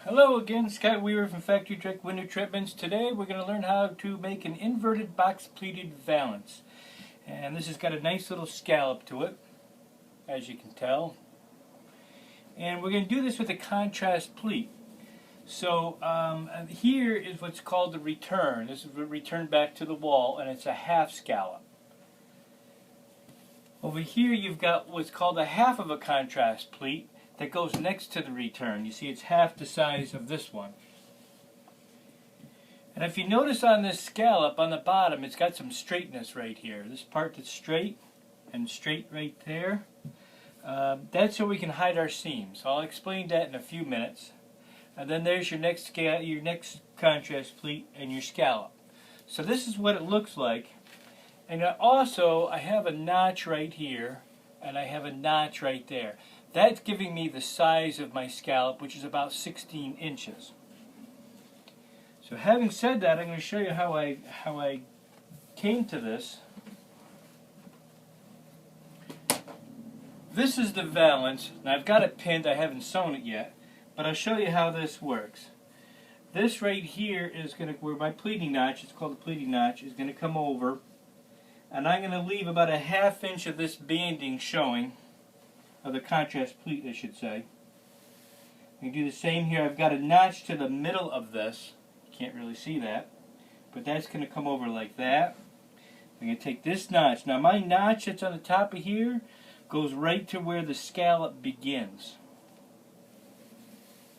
Hello again, Scott Weaver from Factory Direct Window Treatments. Today we're going to learn how to make an inverted box pleated valance. And this has got a nice little scallop to it, as you can tell. And we're going to do this with a contrast pleat. So here is what's called the return. This is the return back to the wall, and it's a half scallop. Over here you've got what's called a half of a contrast pleat that goes next to the return. You see it's half the size of this one. And if you notice on this scallop on the bottom, it's got some straightness right here. This part that's straight and straight right there, that's so we can hide our seams. So I'll explain that in a few minutes. And then there's your next contrast pleat and your scallop. So this is what it looks like. And also I have a notch right here and I have a notch right there. That's giving me the size of my scallop, which is about 16 inches. So having said that, I'm going to show you how I came to this. This is the valance. Now I've got it pinned, I haven't sewn it yet, but I'll show you how this works. This right here is going to, where my pleating notch, it's called the pleating notch, is going to come over, and I'm going to leave about a ½ inch of this banding showing, of the contrast pleat, I should say. You can do the same here. I've got a notch to the middle of this. You can't really see that, but that's going to come over like that. I'm going to take this notch. Now my notch that's on the top of here goes right to where the scallop begins.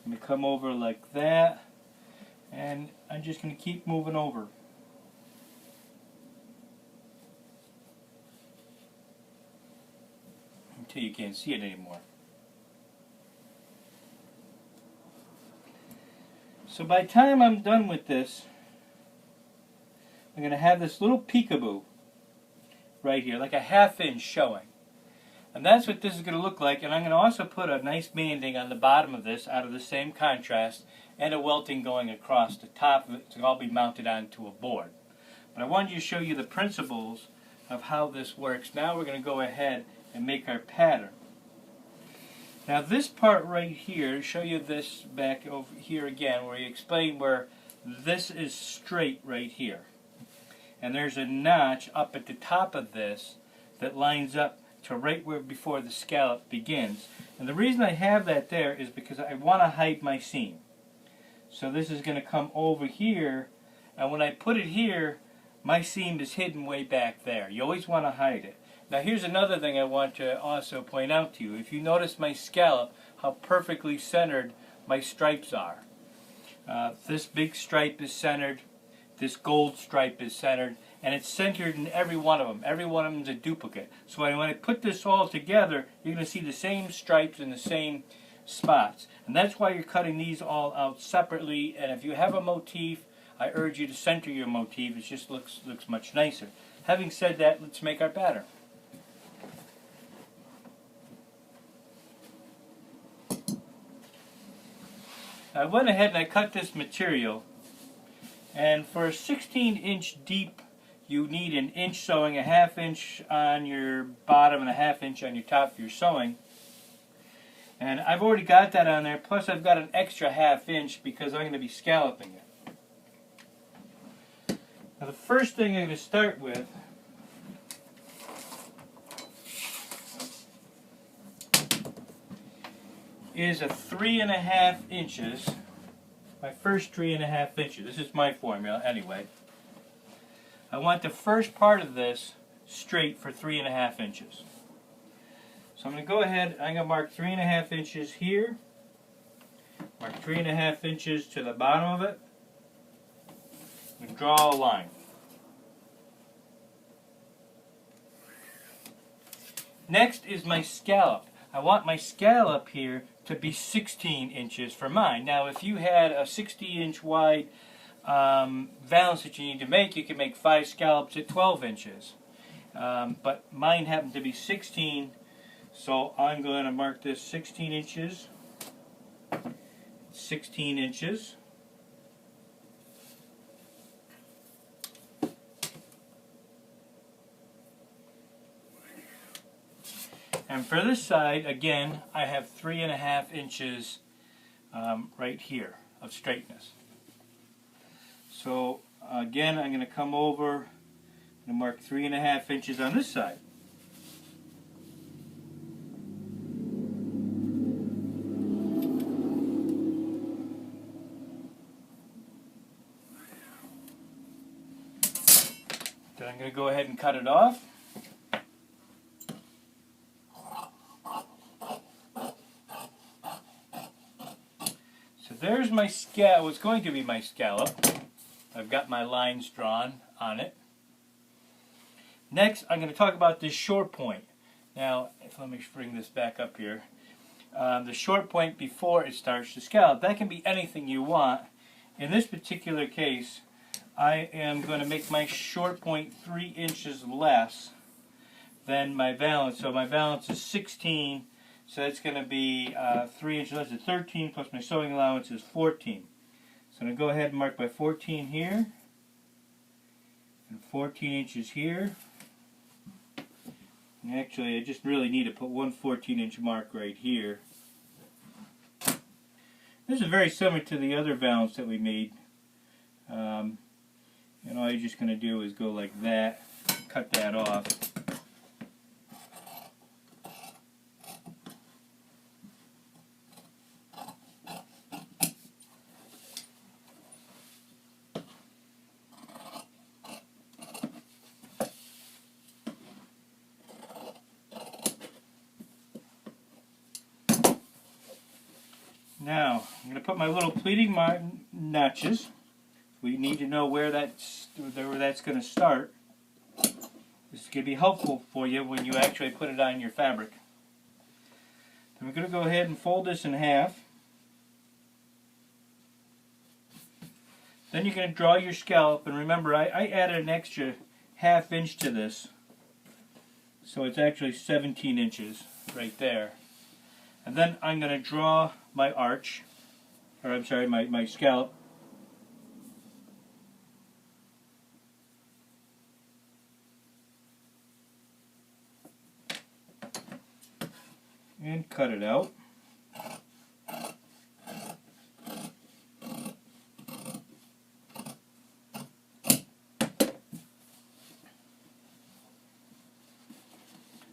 I'm going to come over like that, and I'm just going to keep moving over. Until you can't see it anymore. So by the time I'm done with this, I'm going to have this little peekaboo right here, like a ½ inch showing. And that's what this is going to look like. And I'm going to also put a nice banding on the bottom of this out of the same contrast and a welting going across the top of it to all be mounted onto a board. But I wanted to show you the principles of how this works. Now we're going to go ahead and make our pattern. Now this part right here, show you this back over here again, where you explain where this is straight right here. And there's a notch up at the top of this that lines up to right where before the scallop begins. And the reason I have that there is because I want to hide my seam. So this is going to come over here, and when I put it here, my seam is hidden way back there. You always want to hide it. Now here's another thing I want to also point out to you. If you notice my scallop, how perfectly centered my stripes are. This big stripe is centered, this gold stripe is centered, and it's centered in every one of them. Every one of them is a duplicate. So when I put this all together, you're going to see the same stripes in the same spots. And that's why you're cutting these all out separately. And if you have a motif, I urge you to center your motif. It just looks much nicer. Having said that, let's make our pattern. I went ahead and I cut this material, and for a 16-inch deep you need an inch sewing, a ½ inch on your bottom and a ½ inch on your top for your sewing. And I've already got that on there, plus I've got an extra ½ inch because I'm going to be scalloping it. Now the first thing I'm going to start with is a 3½ inches, my first 3½ inches. This is my formula anyway. I want the first part of this straight for 3½ inches. So I'm going to go ahead, I'm going to mark 3½ inches here, mark 3½ inches to the bottom of it, and draw a line. Next is my scallop. I want my scallop here to be 16 inches for mine. Now if you had a 60-inch wide valance that you need to make, you can make 5 scallops at 12 inches. But mine happened to be 16, so I'm going to mark this 16 inches, 16 inches. And for this side, again, I have 3½ inches right here of straightness. So again, I'm going to come over and mark 3.5 inches on this side. Then I'm going to go ahead and cut it off. So there's my scallop, what's going to be my scallop. I've got my lines drawn on it. Next, I'm going to talk about this short point. Now, let me bring this back up here. The short point before it starts to scallop. That can be anything you want. In this particular case, I am going to make my short point 3 inches less than my valance. So my valance is 16, so that's going to be 3 inches less than 13, plus my sewing allowance is 14. So I'm going to go ahead and mark my 14 here, and 14 inches here. And actually, I just really need to put one 14-inch mark right here. This is very similar to the other valance that we made. And all you're just going to do is go like that, cut that off. Now, I'm going to put my little pleating notches. We need to know where that's going to start. This is going to be helpful for you when you actually put it on your fabric. Then we're going to go ahead and fold this in half. Then you're going to draw your scallop, and remember I added an extra ½ inch to this. So it's actually 17 inches right there. And then I'm going to draw my arch, or I'm sorry, my scallop. And cut it out.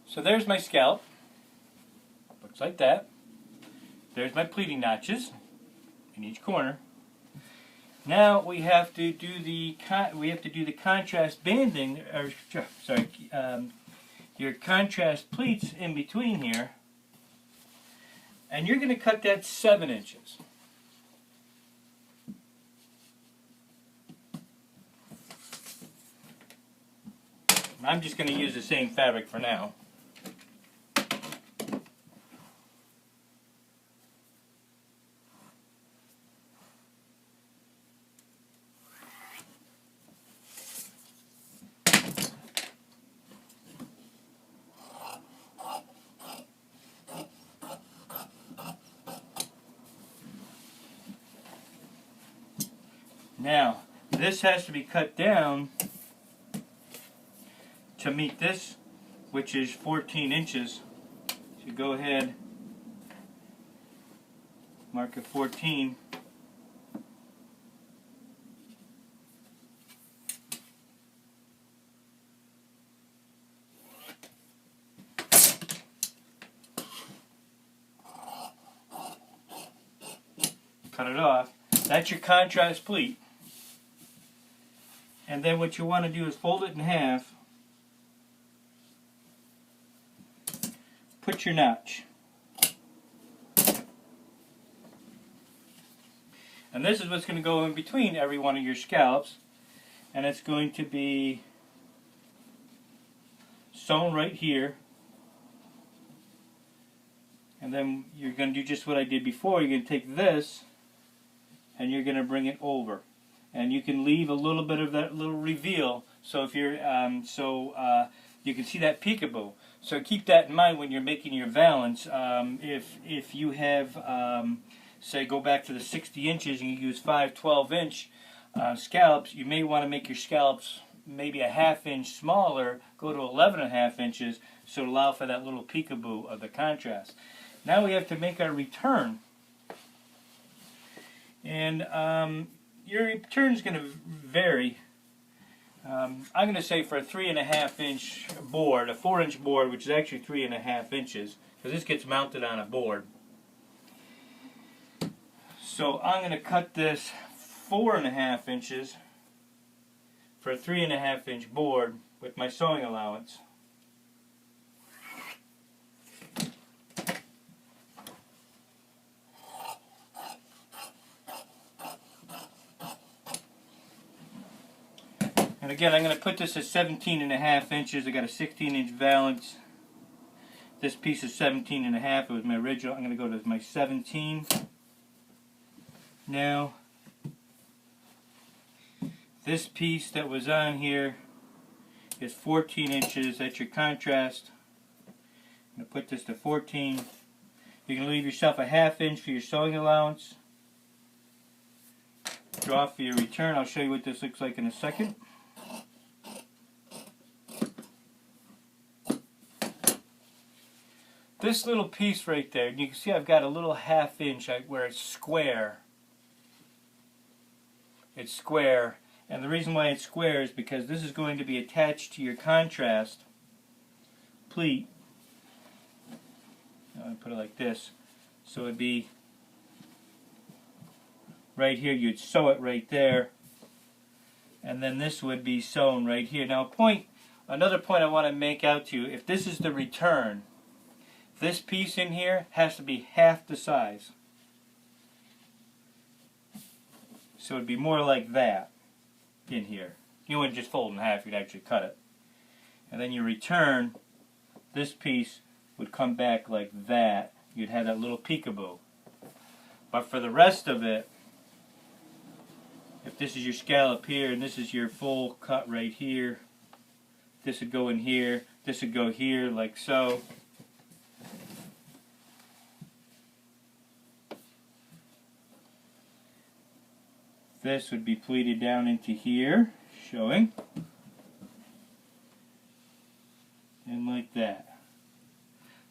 So there's my scallop. Looks like that. There's my pleating notches in each corner. Now we have to do the contrast banding, or sorry, your contrast pleats in between here. And you're going to cut that 7 inches. I'm just going to use the same fabric for now. Now, this has to be cut down to meet this, which is 14 inches. So go ahead, mark a 14. Cut it off. That's your contrast pleat. And then what you want to do is fold it in half, put your notch. And this is what's going to go in between every one of your scallops, and it's going to be sewn right here. And then you're going to do just what I did before. You're going to take this and you're going to bring it over. And you can leave a little bit of that little reveal, so if you're you can see that peekaboo. So keep that in mind when you're making your valance. If you have, say, go back to the 60 inches and you use 5 12-inch scallops, you may want to make your scallops maybe a ½ inch smaller, go to 11.5 inches, so to allow for that little peekaboo of the contrast. Now we have to make our return. And your return is going to vary. I'm going to say for a 3.5 inch board, a 4-inch board, which is actually 3.5 inches, because this gets mounted on a board. So I'm going to cut this 4.5 inches for a 3.5 inch board with my sewing allowance. And again, I'm going to put this at 17.5 inches. I got a 16-inch valance. This piece is 17.5. It was my original. I'm going to go to my 17. Now, this piece that was on here is 14 inches. That's your contrast. I'm going to put this to 14. You can leave yourself a 1/2 inch for your sewing allowance. Draw for your return. I'll show you what this looks like in a second. This little piece right there, you can see I've got a little 1/2 inch where it's square. It's square, and the reason why it's square is because this is going to be attached to your contrast pleat. I'll put it like this. So it'd be right here, you'd sew it right there, and then this would be sewn right here. Now another point I want to make out to you, if this is the return, this piece in here has to be half the size. So it'd be more like that in here. You wouldn't just fold in half, you'd actually cut it. And then your return, this piece would come back like that. You'd have that little peekaboo. But for the rest of it, if this is your scallop here and this is your full cut right here, this would go in here, this would go here like so. This would be pleated down into here, showing. And like that.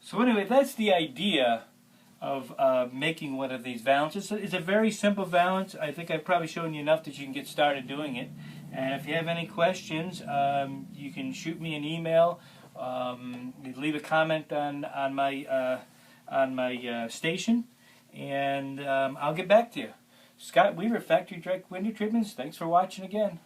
So anyway, that's the idea of making one of these valances. It's a very simple valance. I think I've probably shown you enough that you can get started doing it. And if you have any questions, you can shoot me an email, leave a comment on my station, and I'll get back to you. Scott Weaver, Factory Direct Window Treatments. Thanks for watching again.